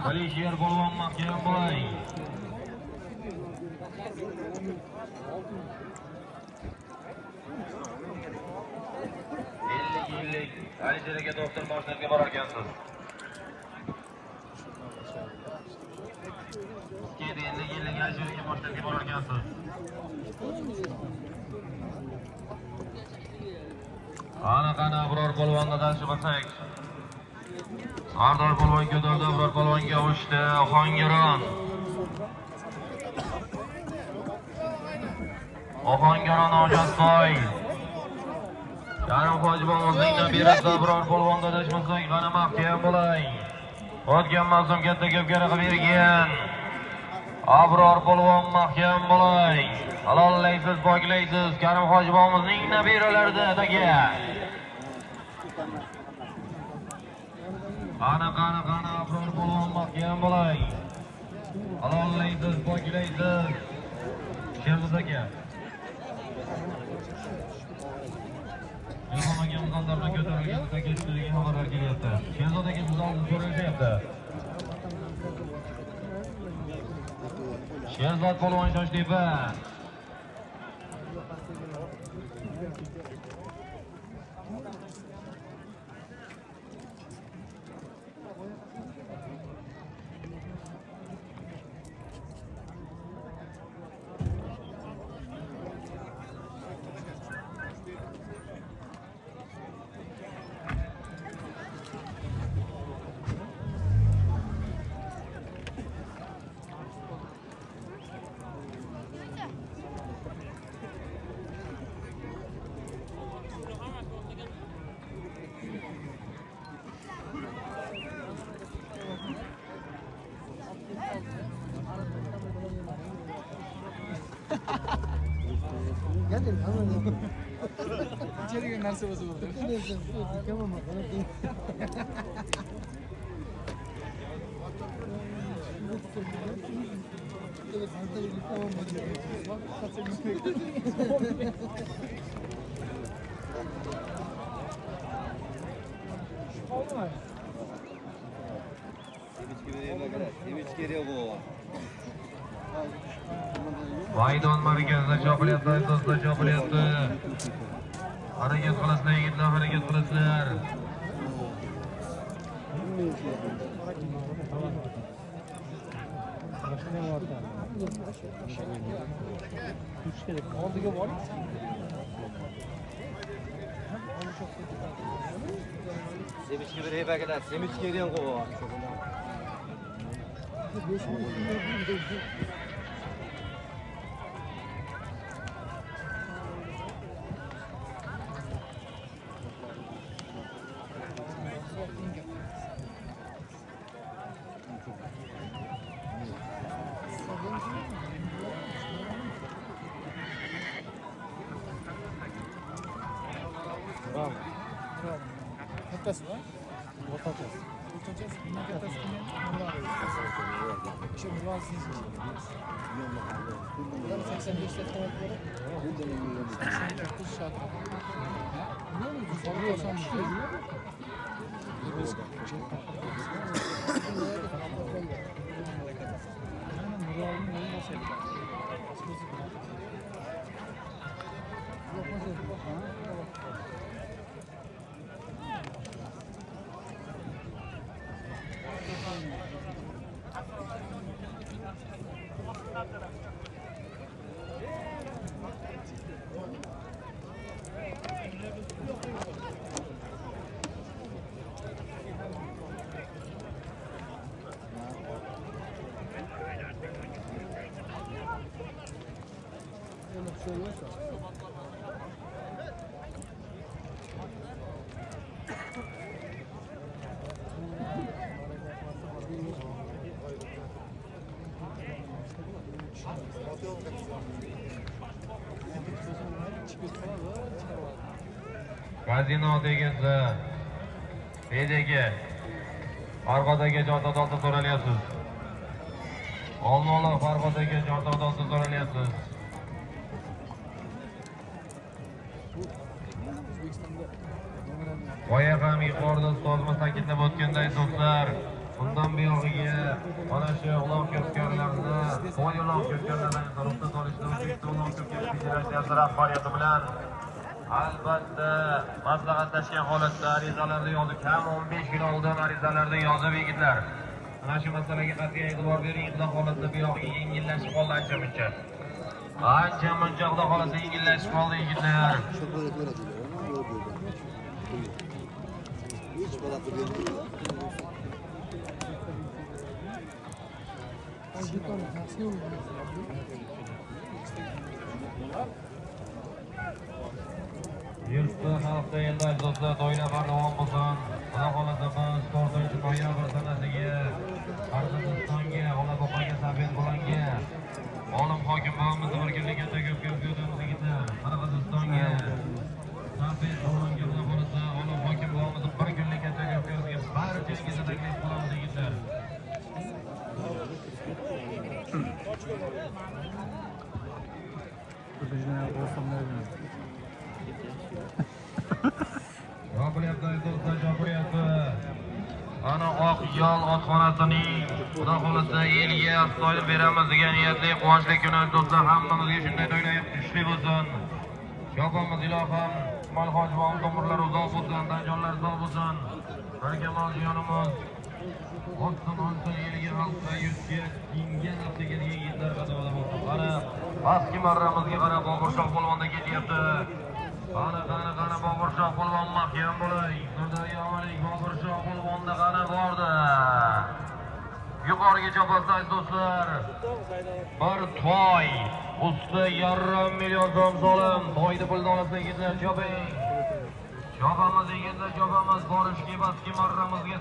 Alisher Polvon mahkam bo'ling. Yillik Alisher aka doktor Moshlarga borar ekansiz. Sizga yillik Alisher aka Moshlarga borar ekansiz. Qana biror polvonga tashib qilsak. Sardor polvon ko'tardi, biror polvonga o'shdi. Ohangaron. Ohangaron Ojatboy. Karim Hojiboyevning nabirasi biror polvonga tashmasak, qana mahkam bo'ling. O'tgan mavsum katta ko'pkari qilib bergan. Abror polvon mahkam bo'ling. Halollaysiz, poklaysiz. Karim Hojiboyevning nabiralarida aka. Qana Abror polvon mahkam bo'ling. Halollaysiz, poklaysiz. Sherzod aka. Ilhom aka qandarda ko'tarilgan taklifiga xabarlar kelyapti. Sherzod aka siz oldin so'rashyapti. Sherzod polvon Shoshtepa. İçeri narsa bozuldu. Maydon markazida chopilyapti, do'stlar chopilyapti. Harakat qilasizlar yigitlar, harakat qilasizlar. Oldiga boring. Sevinchga bir heybaga, sevinchga degan qo'y. Kattasi va? O'rtachasi. O'rtachasi nima kattasi degan? Shu muvazzin. 85 ta qilib berib. 89 shart. Nima? Savdo samshi. Gazino degizdi. Bedagi. Farg'odaga jo'rto'dolda so'ralyapsiz. Olmaliq Farg'odaga jo'rto'dolda so'ralyapsiz. Boya ham yuqorida ustozimiz ta'kidlab o'tganday do'stlar, Bundan buyog'iga mana shu uloq ko'pkarlarni, qo'y uloq ko'pkarlardan ruxsat olishni O'zbekiston uloq ko'pkar federatsiyasi rahbariyati bilan albatta maslahatlashgan holatda arizalarni yozib, kam 15 kun oldin arizalarni yozib yigitlar. Mana shu masalaga qat'iy e'tibor bering. Xudo xohlasa buyog'iga yengillashib qoldi ancha-muncha. Ancha-muncha xudo xohlasa yengillashib qoldi yigitlar. Hiç bana kırıyor. Yurtda xalqda endi ajdodlar doira bardavom bo'lsin. Xudo xohlasa biz 4-noyabr sanasiga Qirg'izistonga, G'olabboqaga, Sabetqulonga olim hokim buvamizni bir kunlik katta ko'p ko'ramiz yigitlar. Qirg'izistonga, Sabetqulonga xudo xohlasa olim hokim buvamizni bir kunlik katta ko'p ko'rishga barchangizga taklif qilamiz yigitlar. Yopilyapti do'stlar, yopilyapti. Ana oq yol otxonasining xudo xohlasa elga avtomobil beramiz degan niyatli quvonchli kuni do'stlar, hammamizga shunday o'ynayib kuchli bo'lsin. Yopamiz ilohim, Malhojvon tomirlar uzoq bo'lsin, tanjonlar sog' bo'lsin. Barkamol jonimiz olsin elga, xalqqa, yurtga, dinga nasib etgan yigitlar qatorida bo'lsin. Qani pastki marramizga qarab Boburshoh polvonda ketyapti. Qani Boburshoh polvon mahkam bo'lay. Sirdaryolik Boburshoh polvonda qani bordi. Yuqoriga chopasiz do'stlar. Bir toy usti 1,5 million so'm so'lim. Toyni pulni olasiz yigitlar, choping. Chopamiz yigitlar, chopamiz. Borishga pastki marramizga